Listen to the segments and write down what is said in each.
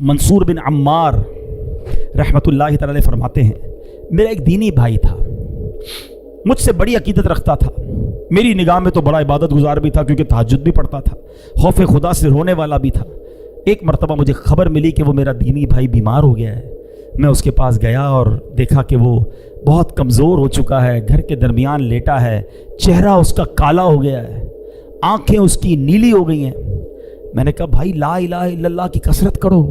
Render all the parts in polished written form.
मंसूर बिन अम्मार रहमतुल्लाहि तआला अलैह फरमाते हैं, मेरा एक दीनी भाई था, मुझसे बड़ी अकीदत रखता था, मेरी निगाह में तो बड़ा इबादत गुजार भी था क्योंकि तहज्जुद भी पढ़ता था, खौफ खुदा से रोने वाला भी था। एक मरतबा मुझे खबर मिली कि वो मेरा दीनी भाई बीमार हो गया है। मैं उसके पास गया और देखा कि वो बहुत कमज़ोर हो चुका है, घर के दरमियान लेटा है, चेहरा उसका काला हो गया है, आंखें उसकी नीली हो गई हैं। मैंने कहा भाई ला इलाहा इल्लल्लाह की कसरत करो।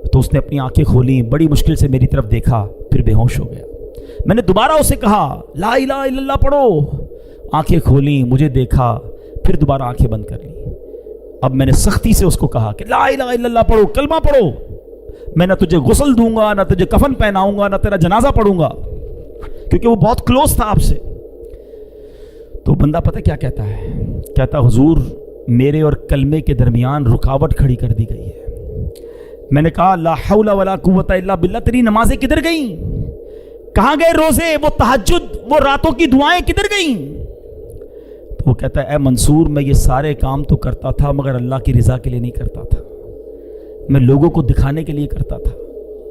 तो उसने अपनी आंखें खोली, बड़ी मुश्किल से मेरी तरफ देखा, फिर बेहोश हो गया। मैंने दोबारा उसे कहा ला इलाहा इल्लल्लाह पढ़ो, आंखें खोली, मुझे देखा, फिर दोबारा आंखें बंद कर ली। अब मैंने सख्ती से उसको कहा कि ला इलाहा इल्लल्लाह पढ़ो, कलमा पढ़ो, मैं ना तुझे गुस्ल दूंगा, ना तुझे कफन पहनाऊंगा, ना तेरा जनाजा पढ़ूंगा, क्योंकि वो बहुत क्लोज था आपसे। तो बंदा पता क्या कहता है, कहता हुजूर मेरे और कलमे के दरमियान रुकावट खड़ी कर दी गई है। मैंने कहा ला हौला वला कुव्वता इल्ला बिल्लाह, तेरी नमाजें किधर गई, कहाँ गए रोजे, वो तहज्जुद, वो रातों की दुआएं किधर गई? तो वो कहता है ए मंसूर मैं ये सारे काम तो करता था मगर अल्लाह की रज़ा के लिए नहीं करता था, मैं लोगों को दिखाने के लिए करता था।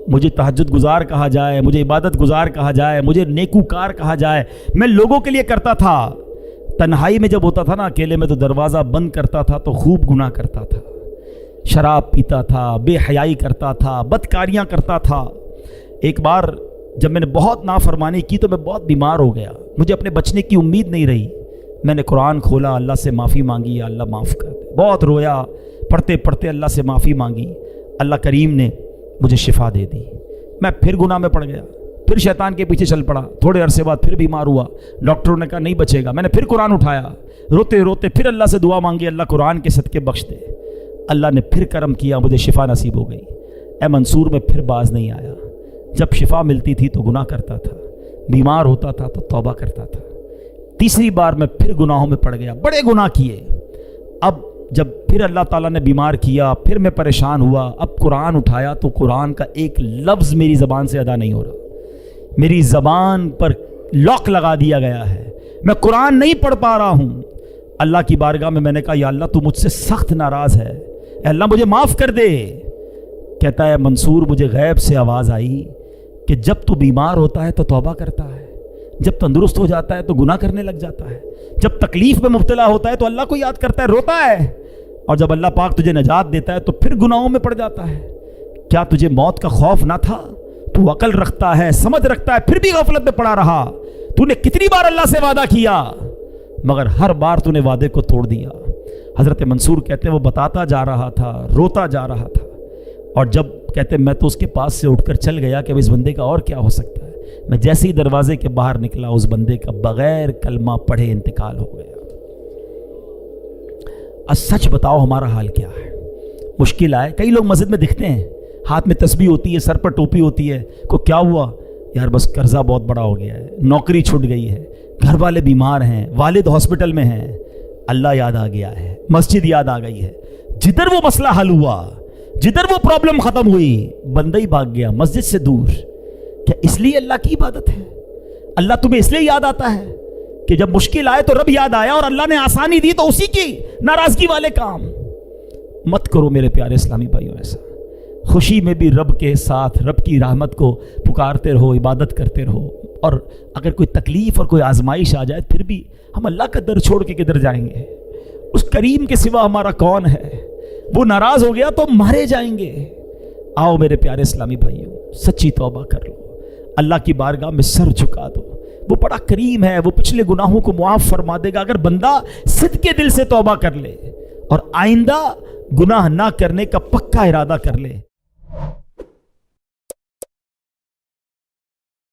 मुझे तहज्जुद गुजार कहा जाए, मुझे इबादत गुजार कहा जाए, मुझे नेकूकार कहा जाए, मैं लोगों के लिए करता था। तन्हाई में जब होता था ना अकेले में, तो दरवाज़ा बंद करता था तो खूब गुनाह करता था, शराब पीता था, बेहयाई करता था, बदकारियाँ करता था। एक बार जब मैंने बहुत नाफरमानी की तो मैं बहुत बीमार हो गया, मुझे अपने बचने की उम्मीद नहीं रही। मैंने कुरान खोला, अल्लाह से माफ़ी मांगी, अल्लाह माफ़ कर दे, बहुत रोया, पढ़ते पढ़ते अल्लाह से माफ़ी मांगी, अल्लाह करीम ने मुझे शिफा दे दी। मैं फिर गुनाह में पड़ गया, फिर शैतान के पीछे चल पड़ा, थोड़े अरसे बाद फिर बीमार हुआ, डॉक्टरों ने कहा नहीं बचेगा। मैंने फिर कुरान उठाया, रोते रोते फिर अल्लाह से दुआ मांगी, अल्लाह कुरान के सदके बख्श दे। अल्लाह ने फिर करम किया, मुझे शिफा नसीब हो गई। ए मंसूर में फिर बाज नहीं आया, जब शिफा मिलती थी तो गुनाह करता था, बीमार होता था तो तौबा करता था। तीसरी बार मैं फिर गुनाहों में पड़ गया, बड़े गुनाह किए। अब जब फिर अल्लाह ताला ने बीमार किया, फिर मैं परेशान हुआ, अब कुरान उठाया तो कुरान का एक लफ्ज़ मेरी ज़बान से अदा नहीं हो रहा, मेरी ज़बान पर लॉक लगा दिया गया है, मैं कुरान नहीं पढ़ पा रहा हूँ। अल्लाह की बारगाह में मैंने कहा या अल्लाह तू मुझसे सख्त नाराज़ है, अल्लाह मुझे माफ़ कर दे। कहता है मंसूर मुझे गैब से आवाज़ आई कि जब तू बीमार होता है तो तौबा करता है, जब तंदुरुस्त हो जाता है तो गुनाह करने लग जाता है, जब तकलीफ में मुब्तला होता है तो अल्लाह को याद करता है, रोता है, और जब अल्लाह पाक तुझे नजात देता है तो फिर गुनाहों में पड़ जाता है। क्या तुझे मौत का खौफ ना था? तू अकल रखता है, समझ रखता है, फिर भी गफलत में पड़ा रहा। तूने कितनी बार अल्लाह से वादा किया मगर हर बार तूने वादे को तोड़ दिया। हज़रत मंसूर कहते हैं वो बताता जा रहा था, रोता जा रहा था, और जब कहते मैं तो उसके पास से उठकर चल गया कि अब इस बंदे का और क्या हो सकता है। मैं जैसे ही दरवाजे के बाहर निकला उस बंदे का बगैर कलमा पढ़े इंतकाल हो गया। अब सच बताओ हमारा हाल क्या है? मुश्किल आए, कई लोग मस्जिद में दिखते हैं, हाथ में तस्बीह होती है, सर पर टोपी होती है, को क्या हुआ यार बस कर्जा बहुत बड़ा हो गया है, नौकरी छूट गई है, घर वाले बीमार हैं, वालिद हॉस्पिटल में हैं, अल्लाह याद आ गया है, मस्जिद याद आ गई है। जिधर वो मसला हल हुआ, जिधर वो प्रॉब्लम खत्म हुई, बंदा ही भाग गया मस्जिद से दूर। क्या इसलिए अल्लाह की इबादत है? अल्लाह तुम्हें इसलिए याद आता है कि जब मुश्किल आए तो रब याद आया, और अल्लाह ने आसानी दी तो उसी की नाराजगी वाले काम मत करो मेरे प्यारे इस्लामी भाइयों। ऐसा खुशी में भी रब के साथ रब की रहमत को पुकारते रहो, इबादत करते रहो, और अगर कोई तकलीफ और कोई आजमाइश आ जाए फिर भी हम अल्लाह का दर छोड़ के किधर जाएंगे? उस करीम के सिवा हमारा कौन है? वो नाराज हो गया तो मारे जाएंगे। आओ मेरे प्यारे इस्लामी भाइयों, सच्ची तौबा कर लो, अल्लाह की बारगाह में सर झुका दो, वो बड़ा करीम है, वो पिछले गुनाहों को मुआफ फरमा देगा अगर बंदा सिद्के दिल से तौबा कर ले और आइंदा गुनाह ना करने का पक्का इरादा कर ले।